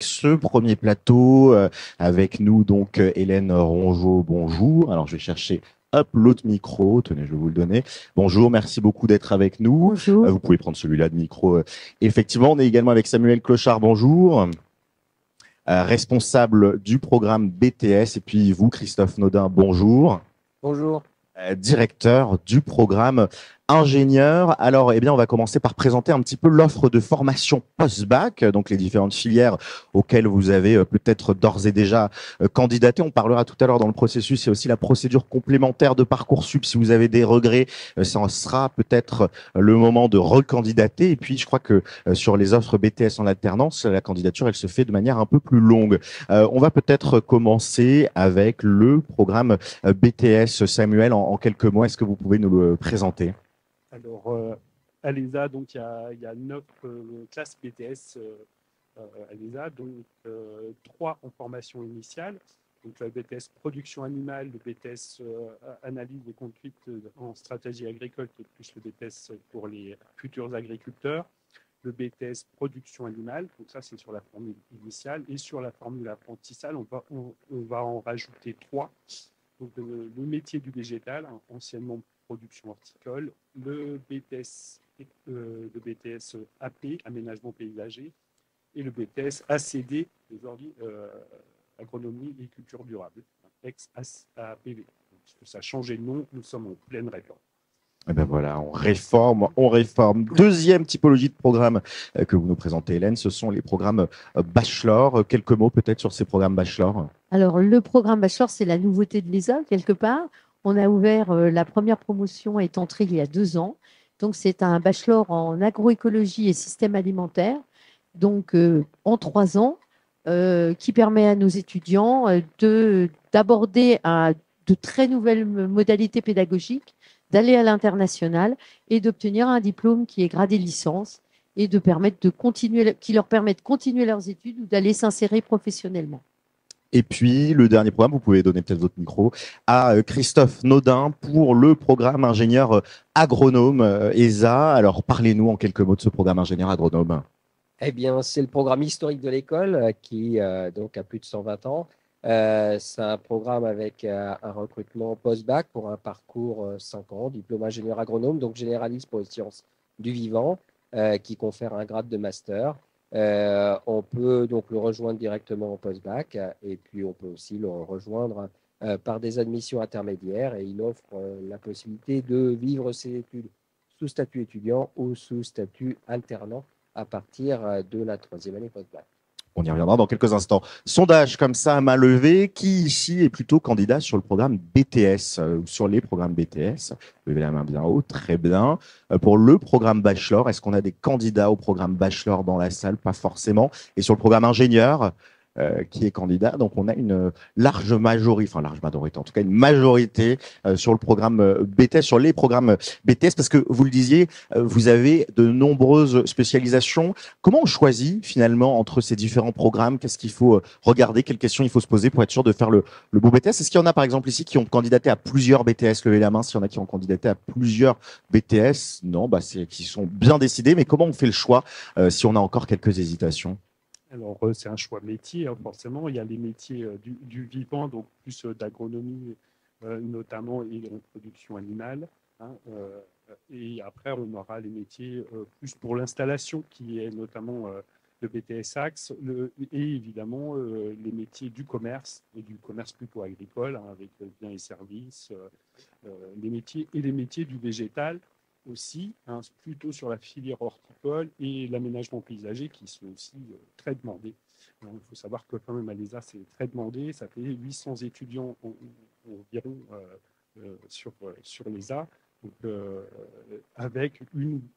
Ce premier plateau avec nous donc Hélène Rongeau, bonjour. Alors je vais chercher hop l'autre micro, tenez, je vais vous le donner. Bonjour, merci beaucoup d'être avec nous. Bonjour. Vous pouvez prendre celui-là de micro. Effectivement, on est également avec Samuel Clochard, bonjour, responsable du programme BTS, et puis vous, Christophe Naudin, bonjour. Bonjour. Directeur du programme ingénieur. Alors, eh bien, on va commencer par présenter un petit peu l'offre de formation post-bac, donc les différentes filières auxquelles vous avez peut-être d'ores et déjà candidaté. On parlera tout à l'heure dans le processus. Il y a aussi la procédure complémentaire de Parcoursup. Si vous avez des regrets, ça sera peut-être le moment de recandidater. Et puis, je crois que sur les offres BTS en alternance, la candidature, elle se fait de manière un peu plus longue. On va peut-être commencer avec le programme BTS. Samuel, en quelques mots, est-ce que vous pouvez nous le présenter? Alors, à l'ESA, donc, il y a 9 classes BTS à l'ESA, donc 3 en formation initiale. Donc, le BTS production animale, le BTS analyse des conduites en stratégie agricole, qui est plus le BTS pour les futurs agriculteurs. Le BTS production animale, donc ça c'est sur la formule initiale, et sur la formule apprentissage, on va en rajouter 3. Donc, le métier du végétal, hein, anciennement production horticole, le BTS AP, aménagement paysager, et le BTS ACD, aujourd'hui agronomie et culture durable, ex-APV. Ça a changé de nom, nous sommes en pleine réforme. Eh ben voilà, on réforme, on réforme. Deuxième typologie de programme que vous nous présentez, Hélène, ce sont les programmes bachelor. Quelques mots peut-être sur ces programmes bachelor. Alors, le programme Bachelor, c'est la nouveauté de l'ESA, quelque part. On a ouvert, la première promotion est entrée il y a 2 ans. Donc, c'est un bachelor en agroécologie et système alimentaire, donc en 3 ans, qui permet à nos étudiants d'aborder de très nouvelles modalités pédagogiques, d'aller à l'international et d'obtenir un diplôme qui est gradé licence et qui leur permet de continuer leurs études ou d'aller s'insérer professionnellement. Et puis, le dernier programme, vous pouvez donner peut-être votre micro, à Christophe Naudin pour le programme ingénieur agronome ESA. Alors, parlez-nous en quelques mots de ce programme ingénieur agronome. Eh bien, c'est le programme historique de l'école qui donc a plus de 120 ans. C'est un programme avec un recrutement post-bac pour un parcours 5 ans, diplôme ingénieur agronome, donc généraliste pour les sciences du vivant, qui confère un grade de master. On peut donc le rejoindre directement en post-bac et puis on peut aussi le rejoindre par des admissions intermédiaires et il offre la possibilité de vivre ses études sous statut étudiant ou sous statut alternant à partir de la 3e année post-bac. On y reviendra dans quelques instants. Sondage comme ça à main levée. Qui ici est plutôt candidat sur le programme BTS ou sur les programmes BTS? Levez la main bien haut, très bien. Pour le programme bachelor, est-ce qu'on a des candidats au programme bachelor dans la salle? Pas forcément. Et sur le programme ingénieur, qui est candidat. Donc, on a une large majorité, enfin large majorité, en tout cas une majorité sur le programme BTS, sur les programmes BTS, parce que vous le disiez, vous avez de nombreuses spécialisations. Comment on choisit finalement entre ces différents programmes? Qu'est-ce qu'il faut regarder? Quelles questions il faut se poser pour être sûr de faire le beau BTS? Est-ce qu'il y en a par exemple ici qui ont candidaté à plusieurs BTS? Levez la main s'il y en a qui ont candidaté à plusieurs BTS. Non, bah c'est qui sont bien décidés. Mais comment on fait le choix si on a encore quelques hésitations? Alors, c'est un choix métier, hein, forcément. Il y a les métiers du vivant, donc plus d'agronomie, notamment, et en production animale, hein, et après, on aura les métiers plus pour l'installation, qui est notamment le BTS Axe, et évidemment les métiers du commerce, et du commerce plutôt agricole, hein, avec biens et services, les métiers du végétal, aussi, hein, plutôt sur la filière horticole et l'aménagement paysager qui sont aussi très demandés. Alors, il faut savoir que quand même à l'ESA, c'est très demandé. Ça fait 800 étudiants environ sur l'ESA. Donc, avec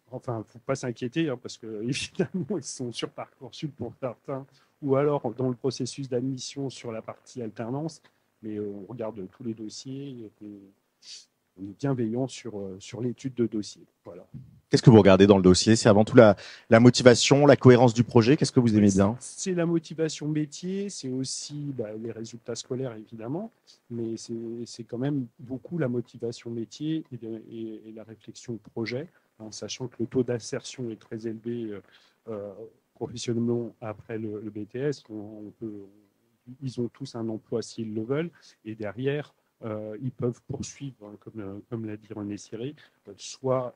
enfin, il ne faut pas s'inquiéter, hein, parce que évidemment, ils sont sur Parcoursup pour certains, ou alors dans le processus d'admission sur la partie alternance. Mais on regarde tous les dossiers. Et on est bienveillant sur l'étude de dossier. Voilà. Qu'est-ce que vous regardez dans le dossier? C'est avant tout la motivation, la cohérence du projet. Qu'est-ce que vous aimez bien? C'est la motivation métier, c'est aussi les résultats scolaires évidemment, mais c'est quand même beaucoup la motivation métier et la réflexion de projet, en sachant que le taux d'insertion est très élevé professionnellement après le BTS. Ils ont tous un emploi s'ils le veulent, et derrière, ils peuvent poursuivre, comme l'a dit René Siré, soit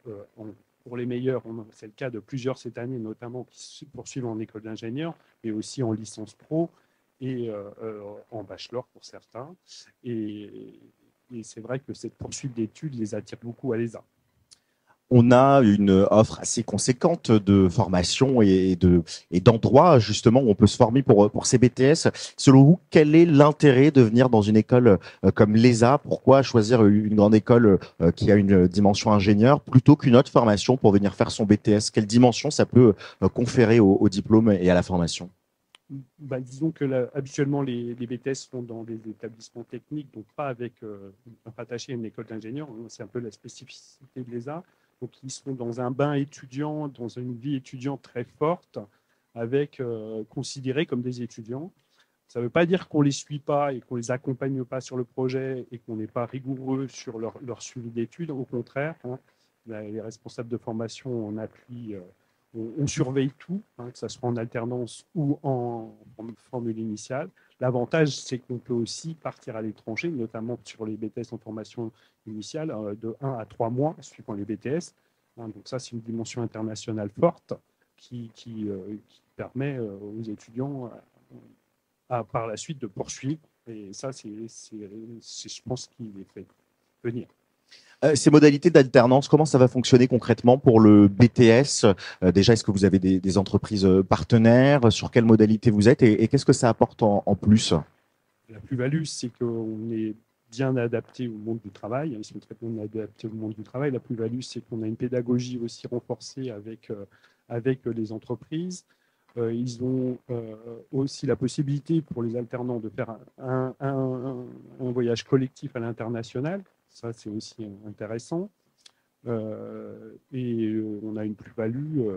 pour les meilleurs, c'est le cas de plusieurs cette année, notamment qui se poursuivent en école d'ingénieur, mais aussi en licence pro et en bachelor pour certains. Et c'est vrai que cette poursuite d'études les attire beaucoup à l'ESA. On a une offre assez conséquente de formation et d'endroits justement où on peut se former pour ces BTS. Selon vous, quel est l'intérêt de venir dans une école comme l'ESA? Pourquoi choisir une grande école qui a une dimension ingénieur plutôt qu'une autre formation pour venir faire son BTS? Quelle dimension ça peut conférer au diplôme et à la formation? Disons que habituellement, les BTS sont dans des établissements techniques, donc pas rattachés à une école d'ingénieur. C'est un peu la spécificité de l'ESA. Donc, ils sont dans un bain étudiant, dans une vie étudiante très forte, considérés comme des étudiants. Ça ne veut pas dire qu'on ne les suit pas et qu'on ne les accompagne pas sur le projet et qu'on n'est pas rigoureux sur leur suivi d'études. Au contraire, les responsables de formation en appui, on surveille tout, que ce soit en alternance ou en formule initiale. L'avantage, c'est qu'on peut aussi partir à l'étranger, notamment sur les BTS en formation initiale, de 1 à 3 mois, suivant les BTS. Donc ça, c'est une dimension internationale forte qui permet aux étudiants par la suite de poursuivre. Et ça, c'est je pense, qui les fait venir. Ces modalités d'alternance, comment ça va fonctionner concrètement pour le BTS? Déjà, est-ce que vous avez des entreprises partenaires? Sur quelle modalité vous êtes et qu'est-ce que ça apporte en plus? La plus-value, c'est qu'on est bien adapté au monde du travail. Ils sont très bien adaptés au monde du travail. La plus-value, c'est qu'on a une pédagogie aussi renforcée avec les entreprises. Ils ont aussi la possibilité pour les alternants de faire un voyage collectif à l'international. Ça, c'est aussi intéressant. Et on a une plus-value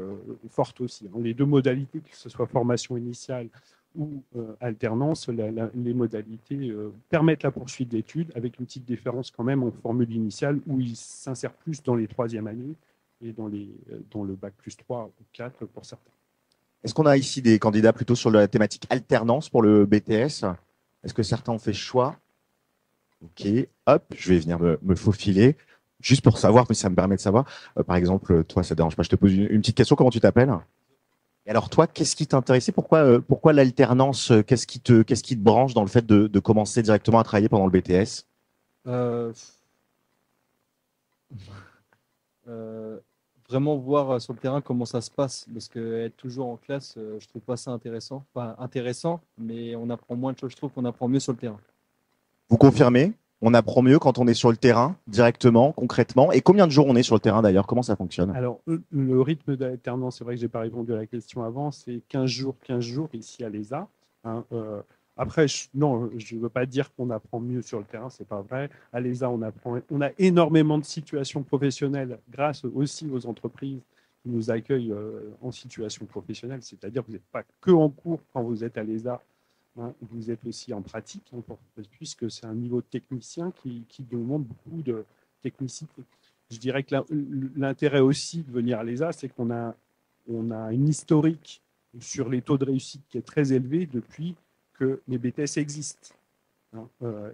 forte aussi. Les deux modalités, que ce soit formation initiale ou alternance, les modalités permettent la poursuite d'études, avec une petite différence quand même en formule initiale où ils s'insèrent plus dans les troisièmes années et dans le bac plus 3 ou 4 pour certains. Est-ce qu'on a ici des candidats plutôt sur la thématique alternance pour le BTS? Est-ce que certains ont fait choix? Ok, hop, je vais venir me faufiler, juste pour savoir, mais ça me permet de savoir. Par exemple, toi, ça ne dérange pas, je te pose une petite question, comment tu t'appelles? Et alors toi, qu'est-ce qui t'intéressait? Pourquoi l'alternance? Qu'est-ce qui te branche dans le fait de commencer directement à travailler pendant le BTS? Vraiment voir sur le terrain comment ça se passe, parce que être toujours en classe, je trouve pas ça intéressant. Enfin, intéressant, mais on apprend moins de choses. Je trouve qu'on apprend mieux sur le terrain. Vous confirmez? On apprend mieux quand on est sur le terrain, directement, concrètement. Et combien de jours on est sur le terrain d'ailleurs? Comment ça fonctionne? Alors, le rythme d'alternance, c'est vrai que je n'ai pas répondu à la question avant, c'est 15 jours ici à l'ESA. Après, non, je ne veux pas dire qu'on apprend mieux sur le terrain, ce n'est pas vrai. À l'ESA, on a énormément de situations professionnelles grâce aussi aux entreprises qui nous accueillent en situation professionnelle. C'est-à-dire que vous n'êtes pas que en cours quand vous êtes à l'ESA. Vous êtes aussi en pratique, puisque c'est un niveau de technicien qui demande beaucoup de technicité. Je dirais que l'intérêt aussi de venir à l'ESA, c'est qu'on a une historique sur les taux de réussite qui est très élevé depuis que les BTS existent.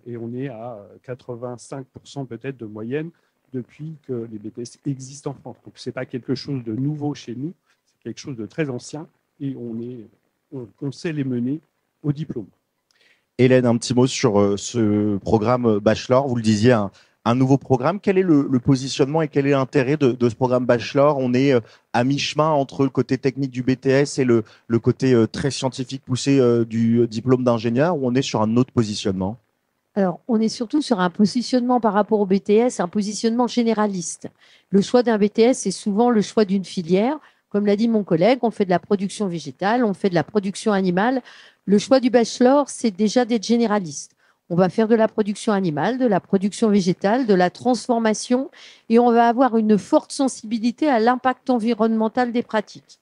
Et on est à 85% peut-être de moyenne depuis que les BTS existent en France. Donc ce n'est pas quelque chose de nouveau chez nous, c'est quelque chose de très ancien et on sait les mener au diplôme. Hélène, un petit mot sur ce programme Bachelor. Vous le disiez, un nouveau programme. Quel est le positionnement et quel est l'intérêt de ce programme Bachelor? On est à mi-chemin entre le côté technique du BTS et le côté très scientifique poussé du diplôme d'ingénieur, ou on est sur un autre positionnement? Alors, on est surtout sur un positionnement par rapport au BTS, un positionnement généraliste. Le choix d'un BTS, c'est souvent le choix d'une filière. Comme l'a dit mon collègue, on fait de la production végétale, on fait de la production animale. Le choix du bachelor, c'est déjà d'être généraliste. On va faire de la production animale, de la production végétale, de la transformation, et on va avoir une forte sensibilité à l'impact environnemental des pratiques.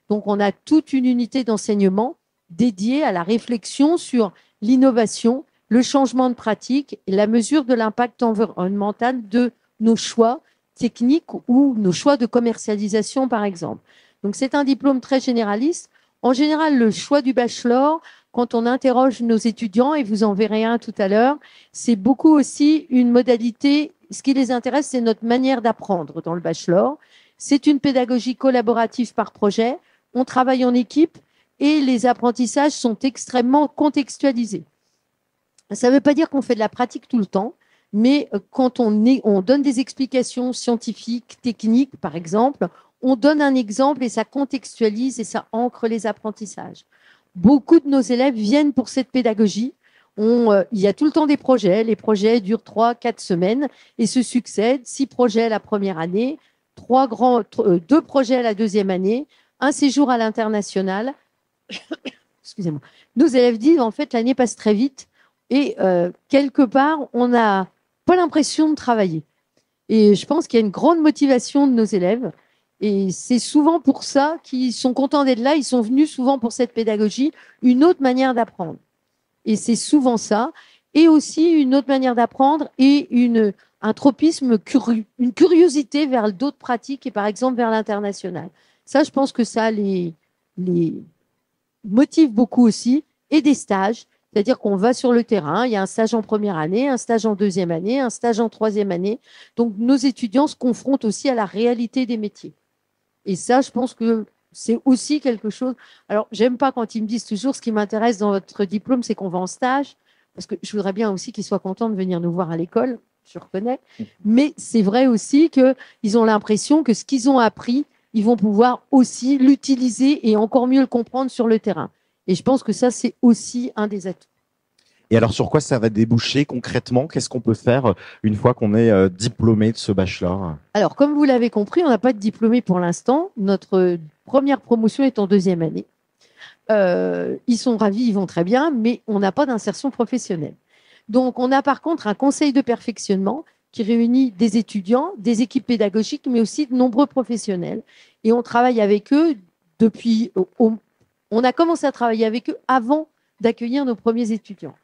Donc, on a toute une unité d'enseignement dédiée à la réflexion sur l'innovation, le changement de pratique et la mesure de l'impact environnemental de nos choix techniques ou nos choix de commercialisation, par exemple. Donc, c'est un diplôme très généraliste. En général, le choix du bachelor, quand on interroge nos étudiants, et vous en verrez un tout à l'heure, c'est beaucoup aussi une modalité. Ce qui les intéresse, c'est notre manière d'apprendre dans le bachelor. C'est une pédagogie collaborative par projet. On travaille en équipe et les apprentissages sont extrêmement contextualisés. Ça ne veut pas dire qu'on fait de la pratique tout le temps, mais quand on donne des explications scientifiques, techniques, par exemple, on donne un exemple et ça contextualise et ça ancre les apprentissages. Beaucoup de nos élèves viennent pour cette pédagogie. Il y a tout le temps des projets. Les projets durent 3-4 semaines et se succèdent. 6 projets la première année, 2 projets la deuxième année, un séjour à l'international. Excusez-moi. Nos élèves disent, en fait, l'année passe très vite et quelque part, on n'a pas l'impression de travailler. Et je pense qu'il y a une grande motivation de nos élèves. Et c'est souvent pour ça qu'ils sont contents d'être là. Ils sont venus souvent pour cette pédagogie, une autre manière d'apprendre. Et c'est souvent ça. Et aussi une autre manière d'apprendre et un tropisme une curiosité vers d'autres pratiques et par exemple vers l'international. Ça, je pense que ça les motive beaucoup aussi. Et des stages. C'est-à-dire qu'on va sur le terrain, il y a un stage en première année, un stage en deuxième année, un stage en troisième année. Donc, nos étudiants se confrontent aussi à la réalité des métiers. Et ça, je pense que c'est aussi quelque chose. Alors, j'aime pas quand ils me disent toujours ce qui m'intéresse dans votre diplôme, c'est qu'on va en stage, parce que je voudrais bien aussi qu'ils soient contents de venir nous voir à l'école, je reconnais. Mais c'est vrai aussi qu'ils ont l'impression que ce qu'ils ont appris, ils vont pouvoir aussi l'utiliser et encore mieux le comprendre sur le terrain. Et je pense que ça, c'est aussi un des atouts. Et alors, sur quoi ça va déboucher concrètement? Qu'est-ce qu'on peut faire une fois qu'on est diplômé de ce bachelor? Alors, comme vous l'avez compris, on n'a pas de diplômé pour l'instant. Notre première promotion est en deuxième année. Ils sont ravis, ils vont très bien, mais on n'a pas d'insertion professionnelle. Donc, on a par contre un conseil de perfectionnement qui réunit des étudiants, des équipes pédagogiques, mais aussi de nombreux professionnels. Et on travaille avec eux depuis... On a commencé à travailler avec eux avant d'accueillir nos premiers étudiants.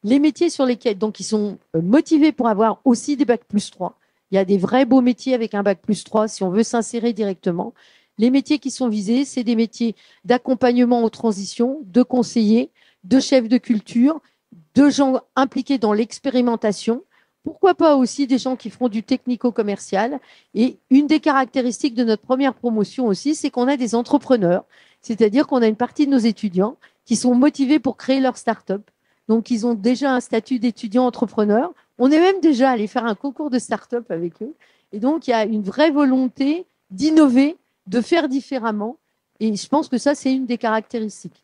Les métiers sur lesquels, donc, ils sont motivés pour avoir aussi des bacs plus 3. Il y a des vrais beaux métiers avec un bac plus 3 si on veut s'insérer directement. Les métiers qui sont visés, c'est des métiers d'accompagnement aux transitions, de conseillers, de chefs de culture, de gens impliqués dans l'expérimentation. Pourquoi pas aussi des gens qui feront du technico-commercial. Et une des caractéristiques de notre première promotion aussi, c'est qu'on a des entrepreneurs. C'est-à-dire qu'on a une partie de nos étudiants qui sont motivés pour créer leur start-up. Donc, ils ont déjà un statut d'étudiant entrepreneur. On est même déjà allé faire un concours de start-up avec eux. Et donc, il y a une vraie volonté d'innover, de faire différemment. Et je pense que ça, c'est une des caractéristiques.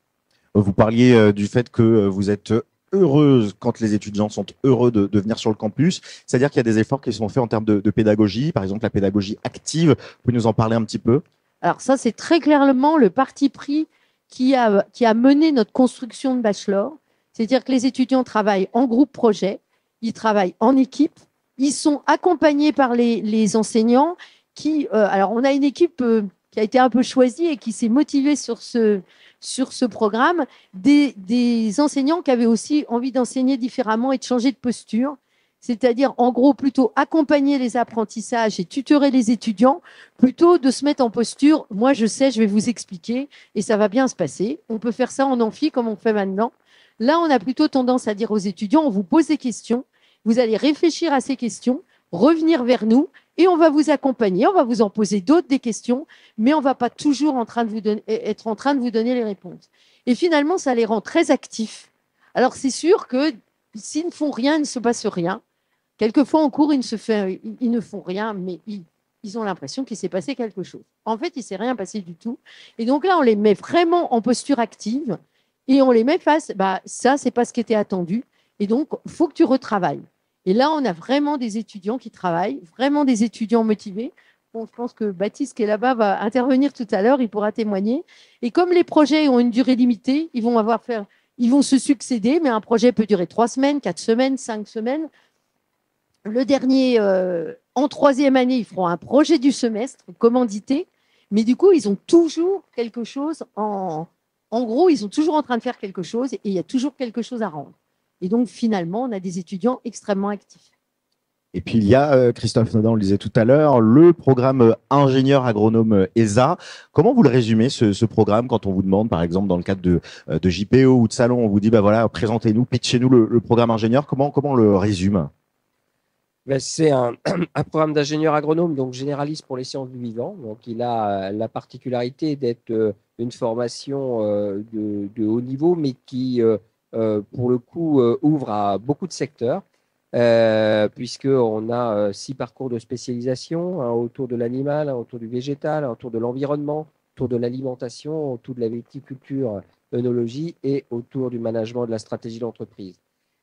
Vous parliez du fait que vous êtes heureuse quand les étudiants sont heureux de venir sur le campus. C'est-à-dire qu'il y a des efforts qui sont faits en termes de pédagogie, par exemple la pédagogie active. Vous pouvez nous en parler un petit peu? Alors ça, c'est très clairement le parti pris qui a mené notre construction de bachelor. C'est-à-dire que les étudiants travaillent en groupe projet, ils travaillent en équipe, ils sont accompagnés par les enseignants qui... alors, on a une équipe qui a été un peu choisie et qui s'est motivée sur ce programme, des enseignants qui avaient aussi envie d'enseigner différemment et de changer de posture. C'est-à-dire, en gros, plutôt accompagner les apprentissages et tutorer les étudiants, plutôt de se mettre en posture. Moi, je sais, je vais vous expliquer et ça va bien se passer. On peut faire ça en amphi comme on fait maintenant. Là, on a plutôt tendance à dire aux étudiants, on vous pose des questions, vous allez réfléchir à ces questions, revenir vers nous et on va vous accompagner. On va vous en poser d'autres des questions, mais on ne va pas toujours être en train de vous donner les réponses. Et finalement, ça les rend très actifs. Alors, c'est sûr que s'ils ne font rien, il ne se passe rien. Quelquefois, en cours, ils ne font rien, mais ils ont l'impression qu'il s'est passé quelque chose. En fait, il ne s'est rien passé du tout. Et donc là, on les met vraiment en posture active et on les met face, ça, ce n'est pas ce qui était attendu. Et donc, il faut que tu retravailles. Et là, on a vraiment des étudiants qui travaillent, vraiment des étudiants motivés. Bon, je pense que Baptiste, qui est là-bas, va intervenir tout à l'heure, il pourra témoigner. Et comme les projets ont une durée limitée, ils vont se succéder, mais un projet peut durer 3 semaines, 4 semaines, 5 semaines. Le dernier, en troisième année, ils feront un projet du semestre commandité, mais du coup, ils ont toujours quelque chose en gros, ils sont toujours en train de faire quelque chose et il y a toujours quelque chose à rendre. Et donc, finalement, on a des étudiants extrêmement actifs. Et puis il y a, Christophe Naudin, on le disait tout à l'heure, le programme ingénieur agronome ESA. Comment vous le résumez, ce programme, quand on vous demande, par exemple, dans le cadre de JPO ou de salon, on vous dit, bah voilà, présentez-nous, pitchez-nous le programme ingénieur, comment on le résume? Ben, c'est un programme d'ingénieur agronome, donc généraliste pour les sciences du vivant. Donc, il a la particularité d'être une formation de haut niveau, mais qui, pour le coup, ouvre à beaucoup de secteurs, puisqu'on a 6 parcours de spécialisation, un autour de l'animal, un autour du végétal, un autour de l'environnement, autour de l'alimentation, autour de la viticulture, œnologie et autour du management de la stratégie d'entreprise.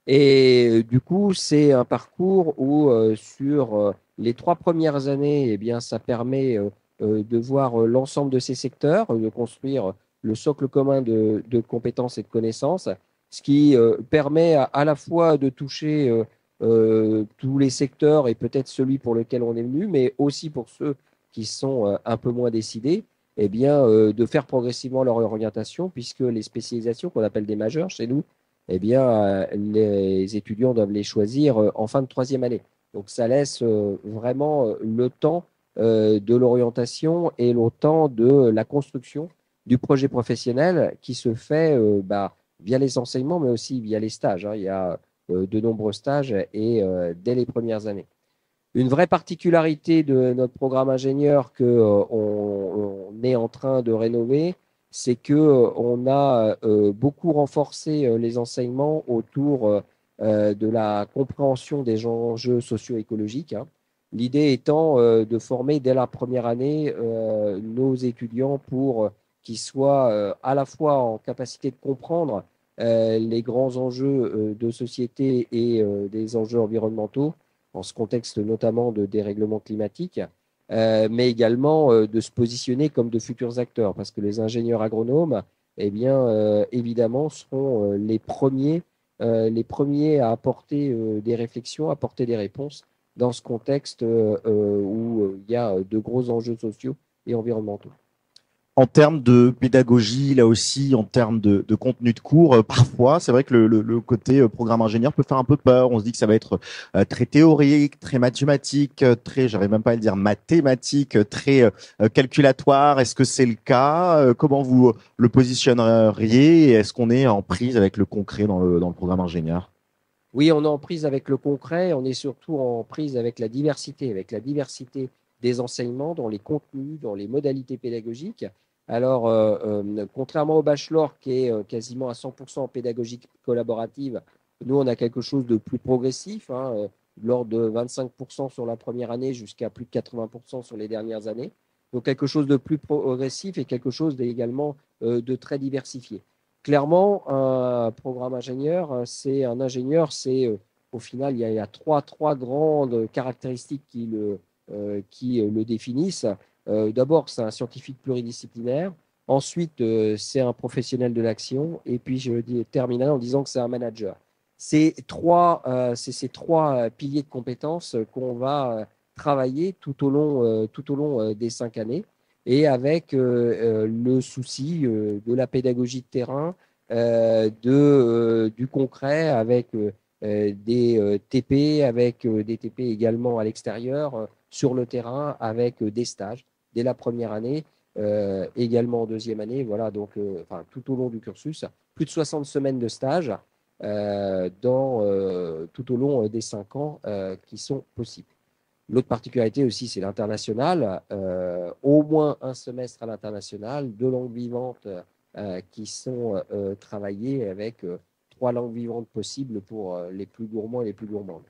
Et du coup, c'est un parcours où sur les 3 premières années, eh bien, ça permet de voir l'ensemble de ces secteurs, de construire le socle commun de compétences et de connaissances, ce qui permet à la fois de toucher tous les secteurs et peut-être celui pour lequel on est venu, mais aussi pour ceux qui sont un peu moins décidés, eh bien, de faire progressivement leur orientation, puisque les spécialisations qu'on appelle des majeurs chez nous, eh bien, les étudiants doivent les choisir en fin de 3e année. Donc, ça laisse vraiment le temps de l'orientation et le temps de la construction du projet professionnel qui se fait via les enseignements, mais aussi via les stages. Il y a de nombreux stages et dès les premières années. Une vraie particularité de notre programme ingénieur qu'on est en train de rénover, c'est qu'on a beaucoup renforcé les enseignements autour de la compréhension des enjeux socio-écologiques. L'idée étant de former dès la première année nos étudiants pour qu'ils soient à la fois en capacité de comprendre les grands enjeux de société et des enjeux environnementaux, dans ce contexte notamment de dérèglement climatique, mais également de se positionner comme de futurs acteurs, parce que les ingénieurs agronomes, eh bien, évidemment, seront les premiers à apporter des réflexions, apporter des réponses dans ce contexte où il y a de gros enjeux sociaux et environnementaux. En termes de pédagogie, là aussi, en termes de contenu de cours, parfois, c'est vrai que le côté programme ingénieur peut faire un peu peur. On se dit que ça va être très théorique, très mathématique, j'arrive même pas à le dire, mathématique, très calculatoire. Est-ce que c'est le cas? Comment vous le positionneriez? Et est-ce qu'on est en prise avec le concret dans le programme ingénieur? Oui, on est en prise avec le concret, on est surtout en prise avec la diversité des enseignements, dans les contenus, dans les modalités pédagogiques. Alors, contrairement au bachelor qui est quasiment à 100% en pédagogie collaborative, nous, on a quelque chose de plus progressif, de l'ordre de 25% sur la première année jusqu'à plus de 80% sur les dernières années. Donc, quelque chose de plus progressif et quelque chose également de très diversifié. Clairement, un programme ingénieur, au final, il y a trois grandes caractéristiques qui le définissent. D'abord, c'est un scientifique pluridisciplinaire. Ensuite, c'est un professionnel de l'action. Et puis, je termine en disant que c'est un manager. C'est ces trois piliers de compétences qu'on va travailler tout au long des 5 années, et avec le souci de la pédagogie de terrain, du concret, avec des TP, avec des TP également à l'extérieur, sur le terrain, avec des stages dès la première année, également en 2e année. Voilà, donc tout au long du cursus, plus de 60 semaines de stage tout au long des 5 ans qui sont possibles. L'autre particularité aussi, c'est l'international. Au moins un semestre à l'international, 2 langues vivantes qui sont travaillées avec 3 langues vivantes possibles pour les plus gourmands et les plus gourmandes.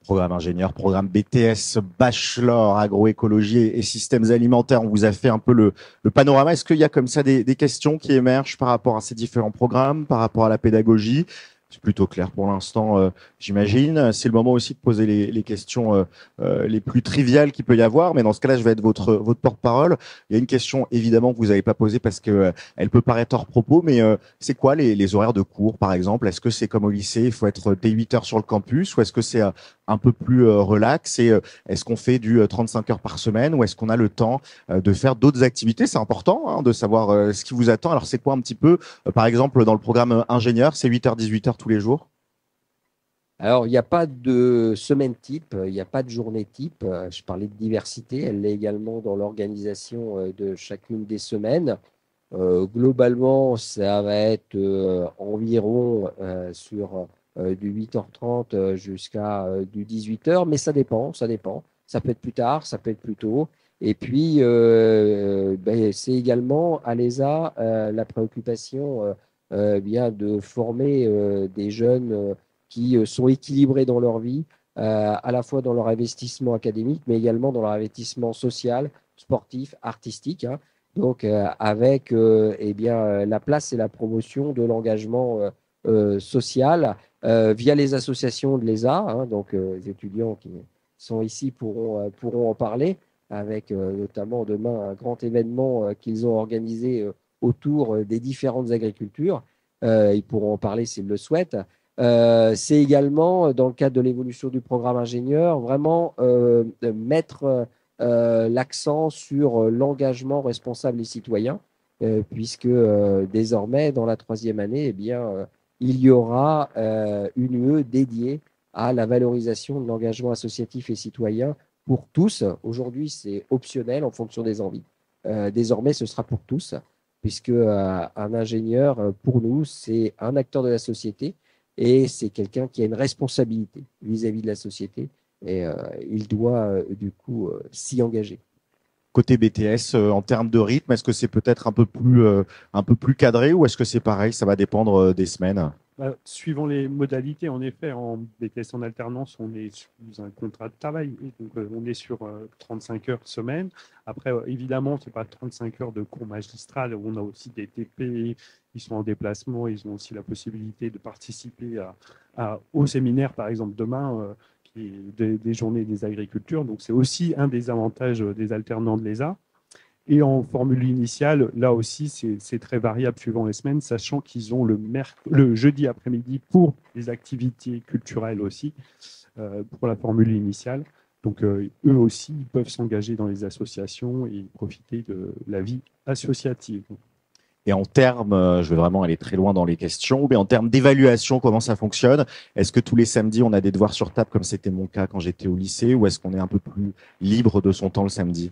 Programme ingénieur, programme BTS, bachelor, agroécologie et systèmes alimentaires. On vous a fait un peu le panorama. Est-ce qu'il y a comme ça des questions qui émergent par rapport à ces différents programmes, par rapport à la pédagogie? C'est plutôt clair pour l'instant, j'imagine. C'est le moment aussi de poser les questions les plus triviales qu'il peut y avoir. Mais dans ce cas-là, je vais être votre porte-parole. Il y a une question, évidemment, que vous n'avez pas posée parce que elle peut paraître hors propos. Mais c'est quoi les horaires de cours, par exemple? Est-ce que c'est comme au lycée, il faut être dès 8 heures sur le campus? Ou est-ce que c'est un peu plus relax? Et est-ce qu'on fait du 35 heures par semaine? Ou est-ce qu'on a le temps de faire d'autres activités? C'est important de savoir ce qui vous attend. Alors, c'est quoi un petit peu, par exemple, dans le programme ingénieur, c'est 8h, 18h tous les jours? Alors, il n'y a pas de semaine type, il n'y a pas de journée type. Je parlais de diversité, elle l'est également dans l'organisation de chacune des semaines. Globalement, ça va être environ sur du 8h30 jusqu'à du 18h, mais ça dépend, ça dépend. Ça peut être plus tard, ça peut être plus tôt. Et puis, c'est également à l'ESA la préoccupation bien de former des jeunes qui sont équilibrés dans leur vie, à la fois dans leur investissement académique, mais également dans leur investissement social, sportif, artistique, hein. Donc, avec la place et la promotion de l'engagement social via les associations de l'ESA, hein. Donc, les étudiants qui sont ici pourront en parler, avec notamment demain un grand événement qu'ils ont organisé autour des différentes agricultures. Ils pourront en parler s'ils le souhaitent. C'est également, dans le cadre de l'évolution du programme ingénieur, vraiment mettre l'accent sur l'engagement responsable et citoyen, puisque désormais, dans la 3e année, eh bien, il y aura une UE dédiée à la valorisation de l'engagement associatif et citoyen pour tous. Aujourd'hui, c'est optionnel en fonction des envies. Désormais, ce sera pour tous, puisque un ingénieur, pour nous, c'est un acteur de la société et c'est quelqu'un qui a une responsabilité vis-à-vis de la société et il doit du coup s'y engager. Côté BTS, en termes de rythme, est-ce que c'est peut-être un peu plus cadré ou est-ce que c'est pareil, ça va dépendre des semaines? Suivant les modalités, en effet, en BTS en alternance, on est sous un contrat de travail. Donc, on est sur 35 heures semaine. Après, évidemment, ce n'est pas 35 heures de cours magistral. On a aussi des TP, ils sont en déplacement, ils ont aussi la possibilité de participer au séminaire, par exemple, demain, qui est des journées des agricultures. Donc, c'est aussi un des avantages des alternants de l'ESA. Et en formule initiale, là aussi, c'est très variable suivant les semaines, sachant qu'ils ont le jeudi après-midi pour les activités culturelles aussi, pour la formule initiale. Donc, eux aussi, ils peuvent s'engager dans les associations et profiter de la vie associative. Et en termes, je vais vraiment aller très loin dans les questions, mais en termes d'évaluation, comment ça fonctionne? Est-ce que tous les samedis, on a des devoirs sur table comme c'était mon cas quand j'étais au lycée, ou est-ce qu'on est un peu plus libre de son temps le samedi?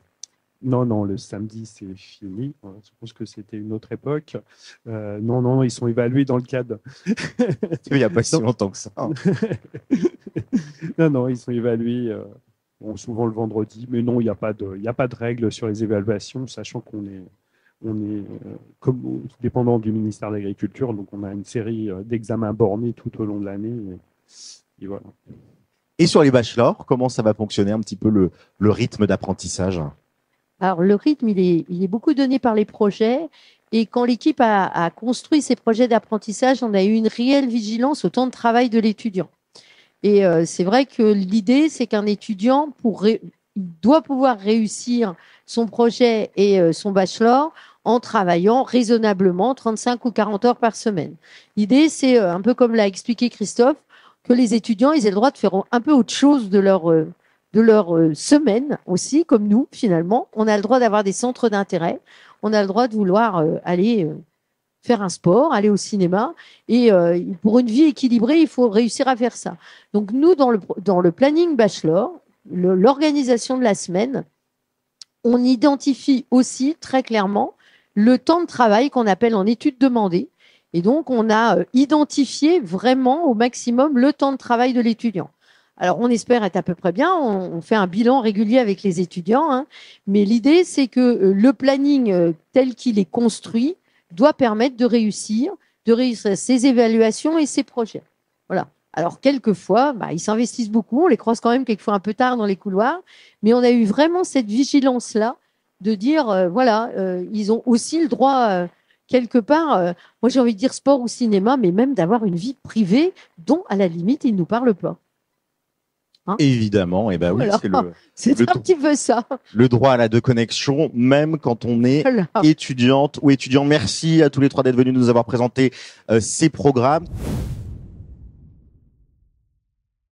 Non, le samedi, c'est fini. Je pense que c'était une autre époque. Non, ils sont évalués dans le cadre. Il n'y a pas si longtemps que ça. Non, ils sont évalués souvent le vendredi. Mais non, il n'y a pas de règle sur les évaluations, sachant qu'on est comme dépendant du ministère de l'Agriculture. Donc, on a une série d'examens bornés tout au long de l'année. Et voilà. Et sur les bachelors, comment ça va fonctionner un petit peu le rythme d'apprentissage? Alors, le rythme, il est beaucoup donné par les projets. Et quand l'équipe a construit ces projets d'apprentissage, on a eu une réelle vigilance au temps de travail de l'étudiant. Et c'est vrai que l'idée, c'est qu'un étudiant, il doit pouvoir réussir son projet et son bachelor en travaillant raisonnablement 35 ou 40 heures par semaine. L'idée, c'est un peu comme l'a expliqué Christophe, que les étudiants, ils aient le droit de faire un peu autre chose de leur semaine aussi, comme nous, finalement. On a le droit d'avoir des centres d'intérêt. On a le droit de vouloir aller faire un sport, aller au cinéma. Et pour une vie équilibrée, il faut réussir à faire ça. Donc, nous, dans le planning bachelor, l'organisation de la semaine, on identifie aussi très clairement le temps de travail qu'on appelle en études demandées. Et donc, on a identifié vraiment au maximum le temps de travail de l'étudiant. Alors, on espère être à peu près bien. On fait un bilan régulier avec les étudiants. Hein, mais l'idée, c'est que le planning tel qu'il est construit doit permettre de réussir ses évaluations et ses projets. Voilà. Alors, quelquefois, ils s'investissent beaucoup. On les croise quand même quelquefois un peu tard dans les couloirs. Mais on a eu vraiment cette vigilance-là de dire, ils ont aussi le droit, quelque part, moi j'ai envie de dire sport ou cinéma, mais même d'avoir une vie privée dont, à la limite, ils ne nous parlent pas. Hein, évidemment, et ben oui, c'est un petit peu ça. Le droit à la déconnexion, même quand on est étudiante ou étudiant. Merci à tous les trois d'être venus nous avoir présenté ces programmes.